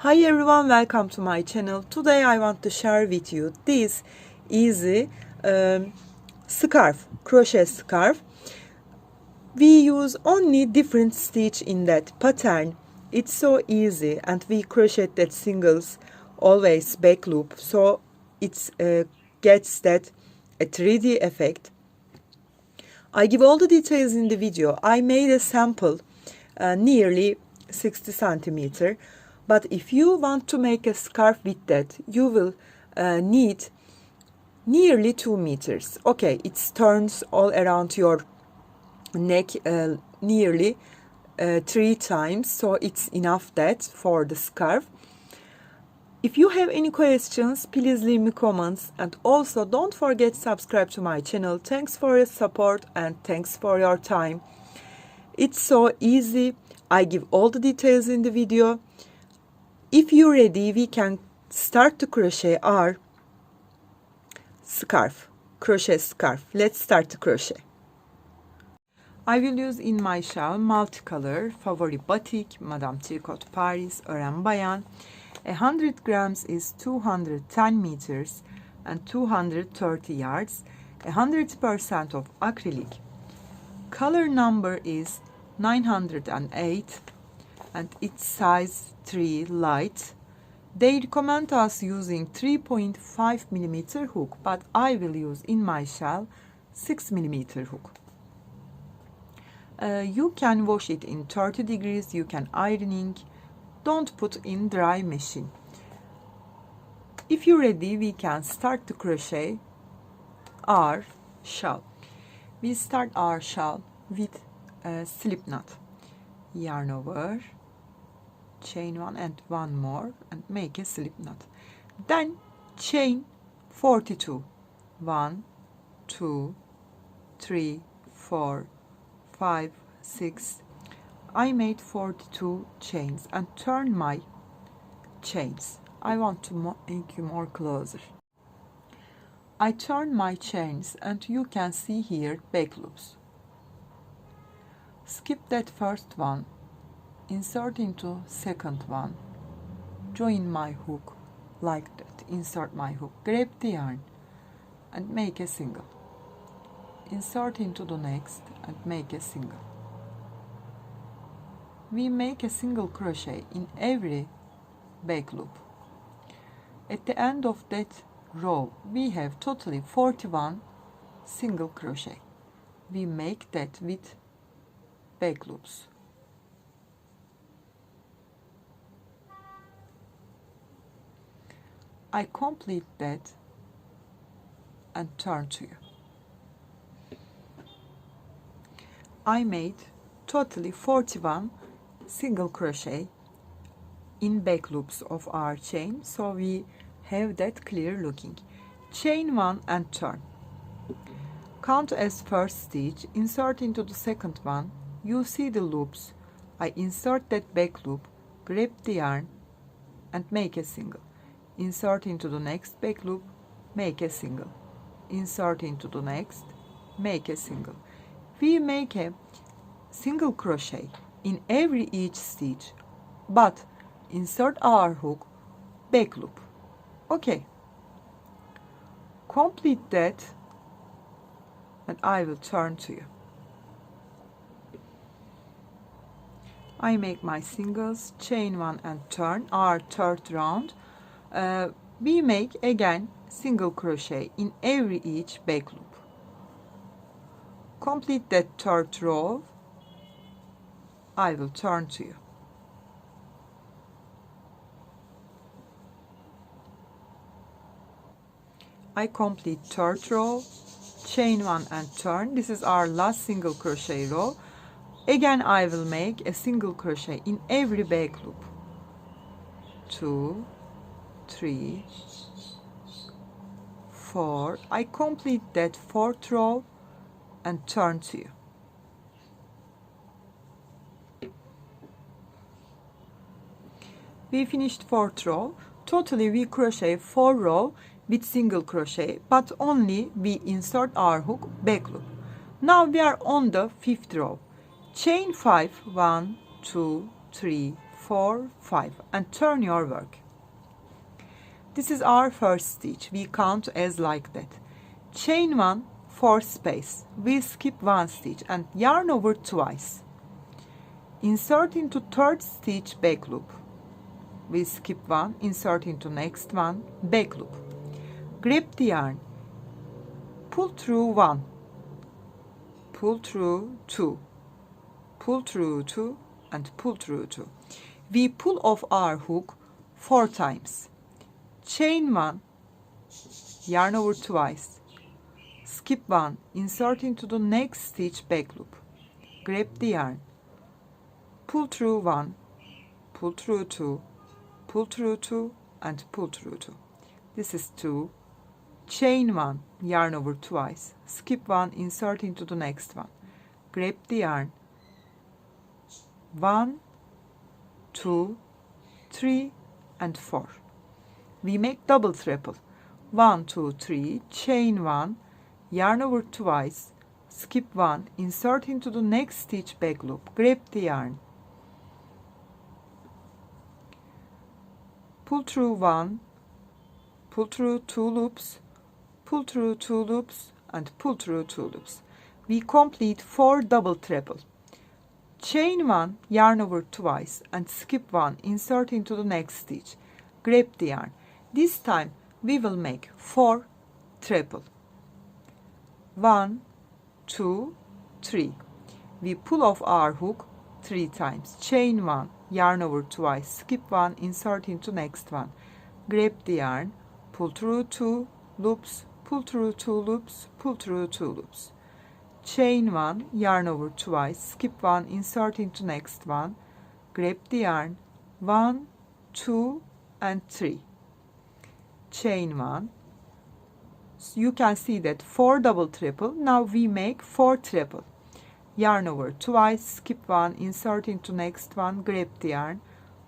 Hi everyone, welcome to my channel. Today I want to share with you this easy scarf, crochet scarf. We use only different stitch in that pattern. It's so easy, and we crochet that singles always back loop, so it gets that a 3D effect. I give all the details in the video. I made a sample nearly 60 centimeter, but if you want to make a scarf with that, you will need nearly 2 meters. Okay, it turns all around your neck nearly 3 times, so it's enough that for the scarf. If you have any questions, please leave me comments, and also don't forget to subscribe to my channel. Thanks for your support and thanks for your time. It's so easy. I give all the details in the video. If you're ready, we can start to crochet our scarf, crochet scarf. Let's start to crochet. I will use in my shawl multicolor Favori Batik, Madame Tricot Paris, Ören Bayan. 100 grams is 210 meters and 230 yards, 100% of acrylic. Color number is 908 and it's size 3 light. They recommend us using 3.5 millimeter hook, but I will use in my shell 6 millimeter hook. You can wash it in 30 degrees, you can ironing. Don't put in dry machine. If you're ready, we can start to crochet our shawl. We start our shawl with a slip knot. Yarn over, chain one and one more, and make a slip knot. Then chain 42. 1, 2, 3, 4, 5, 6. I made 42 chains and turn my chains. I want to make you more closer. I turn my chains and you can see here back loops. Skip that first one, insert into second one, join my hook like that, insert my hook, grab the yarn and make a single. Insert into the next and make a single. We make a single crochet in every back loop. At the end of that row, we have totally 41 single crochet. We make that with back loops. I complete that and turn to you. I made totally 41 single crochet in back loops of our chain, so we have that clear looking. Chain one and turn. Count as first stitch, insert into the second one. You see the loops. I insert that back loop, grab the yarn and make a single. Insert into the next back loop, make a single. Insert into the next, make a single. We make a single crochet in every each stitch, but insert our hook back loop. Okay, complete that and I will turn to you. I make my singles, chain one and turn our third round. We make again single crochet in every each back loop. Complete that third row. I will turn to you. I complete third row, chain one and turn. This is our last single crochet row. Again I will make a single crochet in every back loop. 2, 3, 4. I complete that fourth row and turn to you. We finished fourth row. Totally we crochet 4 rows with single crochet, but only we insert our hook back loop. Now we are on the fifth row. Chain 5, 1, 2, 3, 4, 5 and turn your work. This is our first stitch. We count as like that. Chain 1, 4 space. We skip 1 stitch and yarn over twice. Insert into third stitch back loop. We skip 1, insert into next one, back loop. Grab the yarn, pull through 1, pull through 2, pull through 2 and pull through 2. We pull off our hook 4 times. Chain 1, yarn over twice, skip 1, insert into the next stitch back loop. Grab the yarn, pull through 1, pull through 2, pull through 2 and pull through 2. This is 2. Chain 1, yarn over twice, skip 1, insert into the next one. Grab the yarn, 1, 2, 3 and 4. We make double treble. 1, 2, 3, chain 1, yarn over twice, skip 1, insert into the next stitch back loop. Grab the yarn, pull through 1, pull through 2 loops, pull through 2 loops and pull through 2 loops. We complete 4 double treble. Chain 1, yarn over twice and skip 1, insert into the next stitch. Grab the yarn. This time we will make 4 treble. 1, 2, 3. We pull off our hook 3 times. Chain 1, yarn over twice, skip 1, insert into next one. Grab the yarn, pull through 2 loops, pull through 2 loops, pull through 2 loops. Chain 1, yarn over twice, skip 1, insert into next one. Grab the yarn, 1, 2 and 3. Chain 1. So you can see that 4 double treble. Now we make 4 treble. Yarn over twice, skip 1, insert into next one, grab the yarn,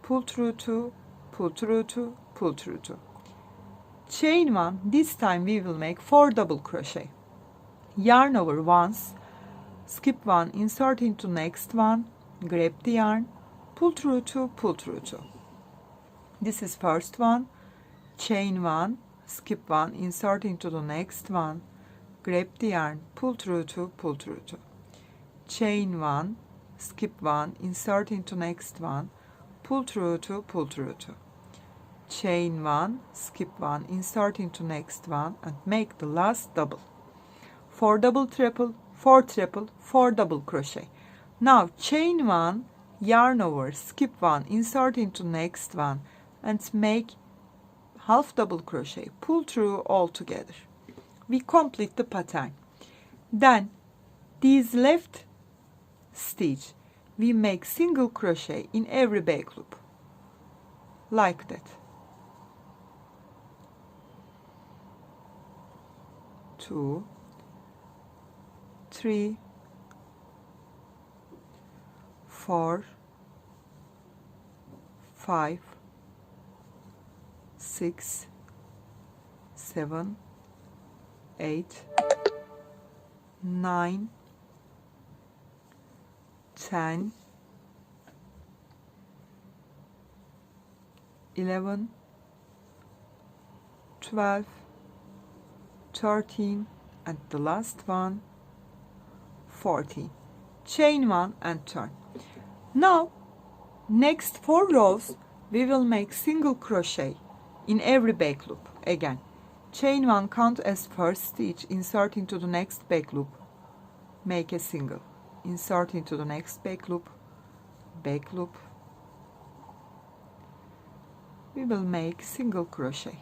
pull through 2, pull through 2, pull through 2. Chain 1. This time we will make 4 double crochet. Yarn over once, skip 1, insert into next one, grab the yarn, pull through 2, pull through 2. This is first one. Chain 1, skip 1, insert into the next one, grab the yarn, pull through 2, pull through 2. Chain 1, skip 1, insert into next one, pull through 2, pull through 2. Chain 1, skip 1, insert into next one and make the last double. 4 double treble, 4 treble, 4 double crochet. Now chain 1, yarn over, skip 1, insert into next one and make half double crochet, pull through all together. We complete the pattern. Then these left stitch we make single crochet in every back loop like that. 2, 3, 4, 5, 6, 7, 8, 9, 10, 11, 12, 13 and the last one 14. Chain 1 and turn. Now next 4 rows we will make single crochet in every back loop. Again, chain 1, count as first stitch, insert into the next back loop, make a single, insert into the next back loop, we will make single crochet.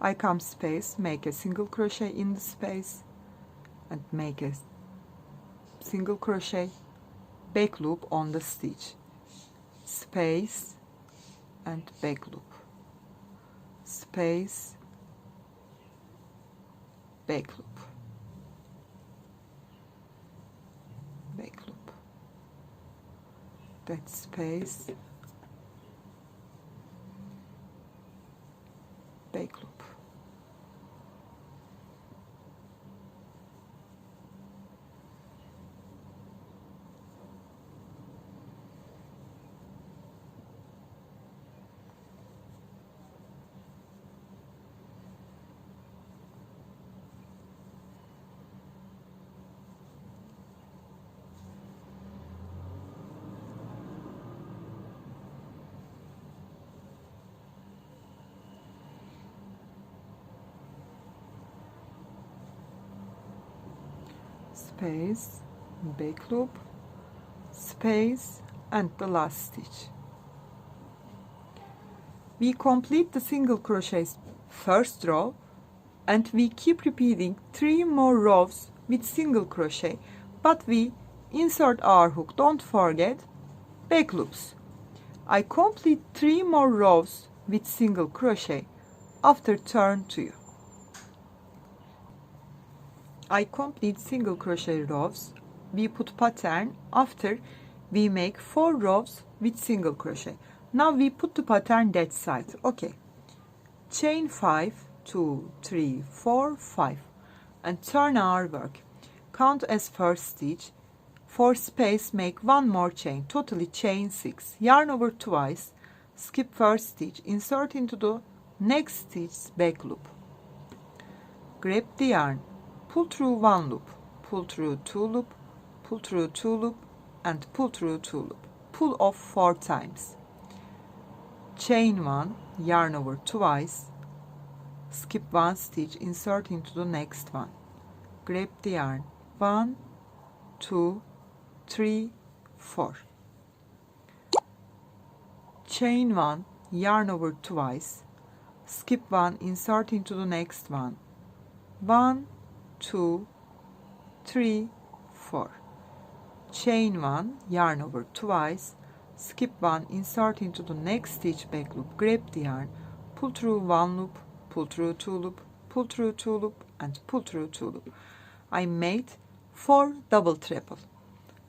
I come space, make a single crochet in the space and make a single crochet, back loop on the stitch, space and back loop. space, back loop, back loop, that space, back loop. Space, back loop, space, and the last stitch. We complete the single crochet's first row and we keep repeating 3 more rows with single crochet, but we insert our hook. Don't forget back loops. I complete 3 more rows with single crochet after turn to you. I complete single crochet rows, we put pattern after we make 4 rows with single crochet. Now we put the pattern that side. Okay, chain 5, 2, 3, 4, 5 and turn our work. Count as first stitch. For space make 1 more chain, totally chain 6. Yarn over twice, skip first stitch, insert into the next stitch back loop. Grab the yarn, pull through 1 loop, pull through 2 loop, pull through 2 loop and pull through 2 loop. Pull off 4 times. Chain 1, yarn over twice, skip 1 stitch, insert into the next one. Grab the yarn, 1, 2, 3, 4. Chain 1, yarn over twice, skip 1, insert into the next one. 1, 2, 3, 4. Chain 1, yarn over twice, skip 1, insert into the next stitch back loop. Grab the yarn, pull through 1 loop, pull through 2 loop, pull through 2 loop and pull through 2 loop. I made 4 double treble.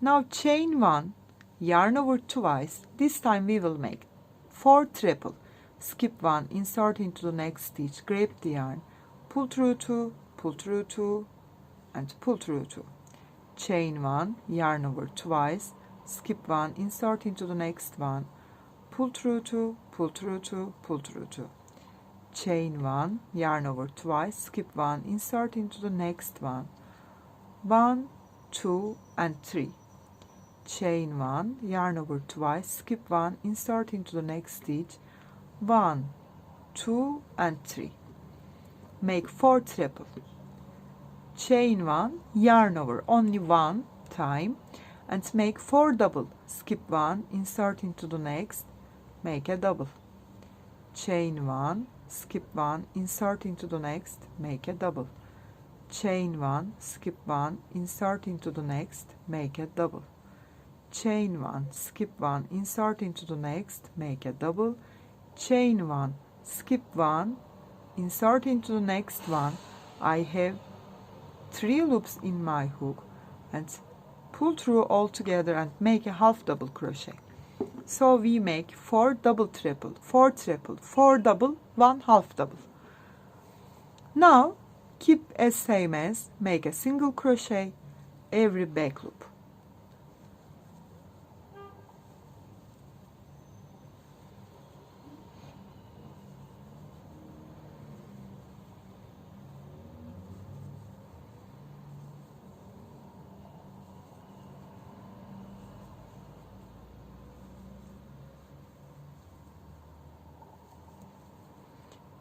Now chain 1, yarn over twice. This time we will make 4 treble. Skip 1, insert into the next stitch, grab the yarn, pull through 2, pull through 2 and pull through 2. Chain 1, yarn over twice, skip 1, insert into the next one, pull through 2, pull through 2, pull through 2. Chain 1, yarn over twice, skip 1, insert into the next one. 1, 2 and 3. Chain 1, yarn over twice, skip 1, insert into the next stitch. 1, 2 and 3. Make 4 treble. Chain 1, yarn over only 1 time and make 4 double. Skip 1, insert into the next, make a double. Chain 1, skip 1, insert into the next, make a double. Chain 1, skip 1, insert into the next, make a double. Chain 1, skip 1, insert into the next, make a double. Chain 1, skip 1, insert into the next one. I have 3 loops in my hook and pull through all together and make a half double crochet. So we make 4 double treble, 4 treble, 4 double, 1 half double. Now keep as same as make a single crochet every back loop.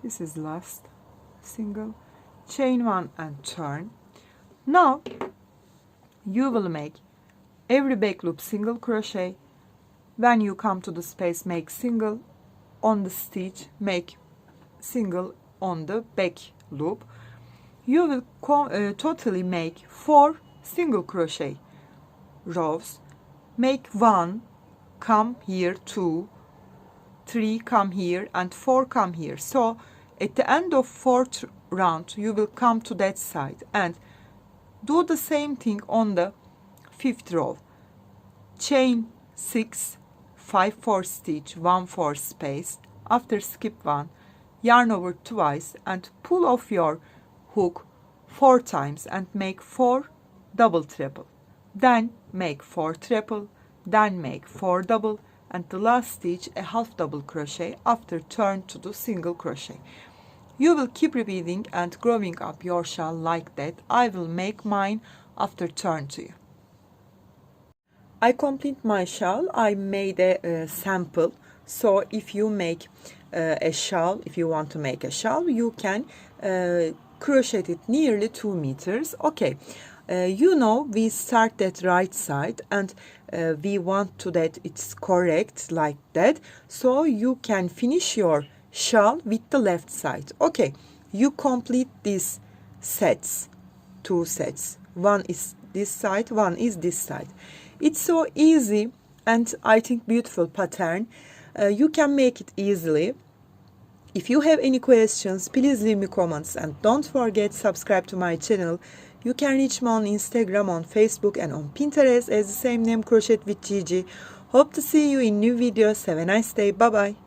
This is last single, chain 1 and turn. Now you will make every back loop single crochet. When you come to the space, make single on the stitch, make single on the back loop. You will totally make 4 single crochet rows. Make 1, come here, 2, 3 come here and 4 come here. So At the end of 4th round, you will come to that side and do the same thing on the 5th row. Chain 6, 5 4 stitch, 1 4 space. After skip 1, yarn over twice and pull off your hook 4 times and make 4 double treble. Then make 4 treble, then make 4 double, and the last stitch a half double crochet after turn to do single crochet. You will keep repeating and growing up your shawl like that. I will make mine after turn to you. I complete my shawl. I made a sample. So if you make a shawl, if you want to make a shawl, you can crochet it nearly 2 meters. Okay, you know, we start that right side and we want to that it's correct like that. So you can finish your shawl with the left side. Okay, you complete these sets, 2 sets. One is this side, one is this side. It's so easy and I think beautiful pattern. You can make it easily. If you have any questions, please leave me comments and don't forget subscribe to my channel. You can reach me on Instagram, on Facebook and on Pinterest as the same name, Crochet with Gigi. Hope to see you in new videos. Have a nice day. Bye bye.